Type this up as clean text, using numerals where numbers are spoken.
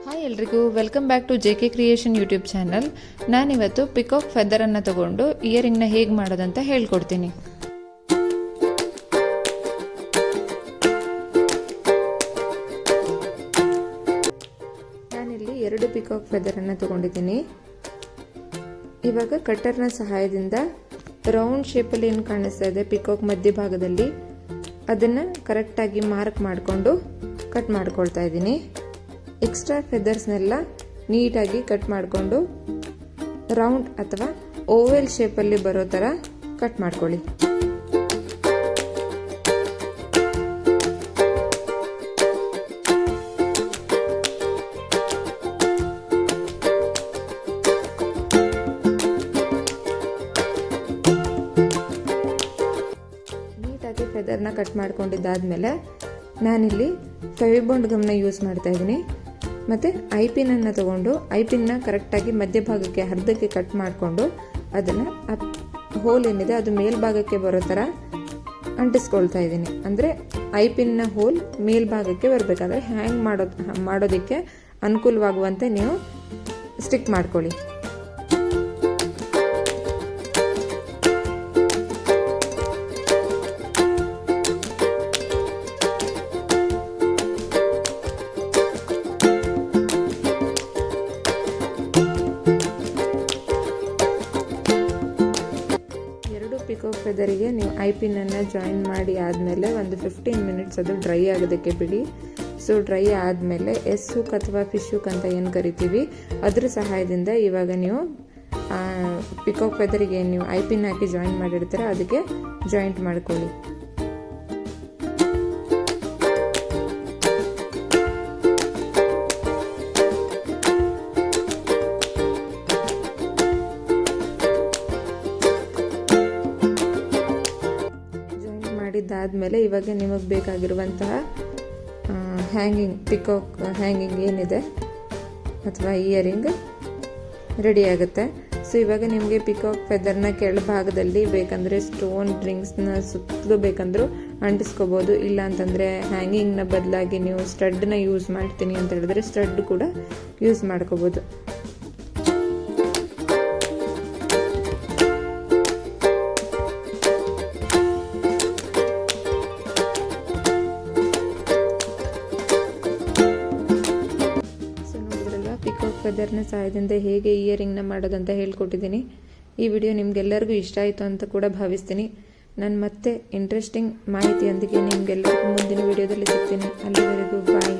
Hi ಎಲ್ರಿಗೂ welcome back to JK creation YouTube channel. ನಾನಿವತ್ತು peacock ಫೆದರನ್ನು ತಗೊಂಡು ಇಯರಿಂಗ್ನ ಹೇಗೆ ಮಾಡೋದಂತ ಹೇಳ್ಕೊಡ್ತೀನಿ. ನಾನಿಲ್ಲಿ 2 ಪಿಕಾಕ್ ಫೆದರನ್ನು ತಗೊಂಡಿದ್ದೀನಿ. ಇವಾಗ ಕಟ್ಟರ್ನ ಸಹಾಯದಿಂದ ರೌಂಡ್ ಶೇಪಲ್ಲಿ ಏನು ಕಾಣಿಸ್ತಾ ಇದೆ ಪಿಕಾಕ್ ಮಧ್ಯಭಾಗದಲ್ಲಿ ಅದನ್ನು ಕರೆಕ್ಟಾಗಿ ಮಾರ್ಕ್ ಮಾಡಿಕೊಂಡು ಕಟ್ ಮಾಡ್ಕೊಳ್ತಾ ಇದ್ದೀನಿ. ಎಕ್ಸ್ಟ್ರಾ ಫೆದರ್ಸ್ನೆಲ್ಲ ನೀಟಾಗಿ ಕಟ್ ಮಾಡಿಕೊಂಡು ರೌಂಡ್ ಅಥವಾ ಓವೆಲ್ ಶೇಪಲ್ಲಿ ಬರೋ ಥರ ಕಟ್ ಮಾಡ್ಕೊಳ್ಳಿ. ನೀಟಾಗಿ ಫೆದರ್ನ ಕಟ್ ಮಾಡ್ಕೊಂಡಿದ್ದಾದ್ಮೇಲೆ ನಾನಿಲ್ಲಿ ಫೆವಿಬಾಂಡ್ ಗಮ್ನ ಯೂಸ್ ಮಾಡ್ತಾ ಇದ್ದೀನಿ. ಮತ್ತು ಐಪಿನನ್ನು ತಗೊಂಡು ಐಪಿನ್ನ ಕರೆಕ್ಟಾಗಿ ಮಧ್ಯಭಾಗಕ್ಕೆ ಅರ್ಧಕ್ಕೆ ಕಟ್ ಮಾಡಿಕೊಂಡು ಅದನ್ನು ಹೋಲ್ ಏನಿದೆ ಅದು ಮೇಲ್ಭಾಗಕ್ಕೆ ಬರೋ ಥರ ಅಂಟಿಸ್ಕೊಳ್ತಾ ಇದ್ದೀನಿ. ಅಂದರೆ ಐಪಿನ್ನ ಹೋಲ್ ಮೇಲ್ಭಾಗಕ್ಕೆ ಬರಬೇಕಾದ್ರೆ ಹ್ಯಾಂಗ್ ಮಾಡೋದಕ್ಕೆ ಅನುಕೂಲವಾಗುವಂತೆ ನೀವು ಸ್ಟಿಕ್ ಮಾಡ್ಕೊಳ್ಳಿ. ಪಿಕಾಕ್ ಫೆದರಿಗೆ ನೀವು ಐಪಿನನ್ನು ಜಾಯಿನ್ ಮಾಡಿ ಆದಮೇಲೆ ಒಂದು 15 ಮಿನಿಟ್ಸ್ ಅದು ಡ್ರೈ ಆಗೋದಕ್ಕೆ ಬಿಡಿ. ಸೊ ಡ್ರೈ ಆದಮೇಲೆ ಎಸ್ ಹುಕ್ ಅಥವಾ ಫಿಶ್ ಹುಕ್ ಅಂತ ಏನು ಕರಿತೀವಿ ಅದ್ರ ಸಹಾಯದಿಂದ ಇವಾಗ ನೀವು ಪಿಕಾಕ್ ಫೆದರಿಗೆ ನೀವು ಐಪಿನ್ ಹಾಕಿ ಜಾಯಿನ್ ಮಾಡಿರ್ತೀರ ಅದಕ್ಕೆ ಜಾಯಿಂಟ್ ಮಾಡ್ಕೊಳ್ಳಿ. ಮಾಡಿದ್ದಾದಮೇಲೆ ಇವಾಗ ನಿಮಗೆ ಬೇಕಾಗಿರುವಂತಹ ಹ್ಯಾಂಗಿಂಗ್ ಪಿಕಾಕ್ ಹ್ಯಾಂಗಿಂಗ್ ಏನಿದೆ ಅಥವಾ ಇಯರಿಂಗ್ ರೆಡಿ ಆಗುತ್ತೆ. ಸೊ ಇವಾಗ ನಿಮಗೆ ಪಿಕಾಕ್ ಫೆದರ್ನ ಕೆಳಭಾಗದಲ್ಲಿ ಬೇಕಂದರೆ ಸ್ಟೋನ್ ರಿಂಗ್ಸ್ನ ಸುತ್ತಲೂ ಬೇಕಂದ್ರೂ ಅಂಟಿಸ್ಕೋಬೋದು. ಇಲ್ಲ ಅಂತಂದರೆ ಹ್ಯಾಂಗಿಂಗ್ನ ಬದಲಾಗಿ ನೀವು ಸ್ಟಡ್ನ ಯೂಸ್ ಮಾಡ್ತೀನಿ ಅಂತ ಹೇಳಿದ್ರೆ ಸ್ಟಡ್ ಕೂಡ ಯೂಸ್ ಮಾಡ್ಕೋಬೋದು. ಪಿಕಾಕ್ ಫೆದರ್ನ ಸಹಾಯದಿಂದ ಹೇಗೆ ಇಯರಿಂಗ್ನ ಮಾಡೋದಂತ ಹೇಳ್ಕೊಟ್ಟಿದ್ದೀನಿ. ಈ ವಿಡಿಯೋ ನಿಮಗೆಲ್ಲರಿಗೂ ಇಷ್ಟ ಆಯಿತು ಅಂತ ಕೂಡ ಭಾವಿಸ್ತೀನಿ. ನಾನು ಮತ್ತೆ ಇಂಟ್ರೆಸ್ಟಿಂಗ್ ಮಾಹಿತಿಯೊಂದಿಗೆ ನಿಮಗೆಲ್ಲರಿಗೂ ಮುಂದಿನ ವಿಡಿಯೋದಲ್ಲಿ ಸಿಗ್ತೀನಿ. ಅಲ್ಲಿವರೆಗೂ ಬಾಯ್.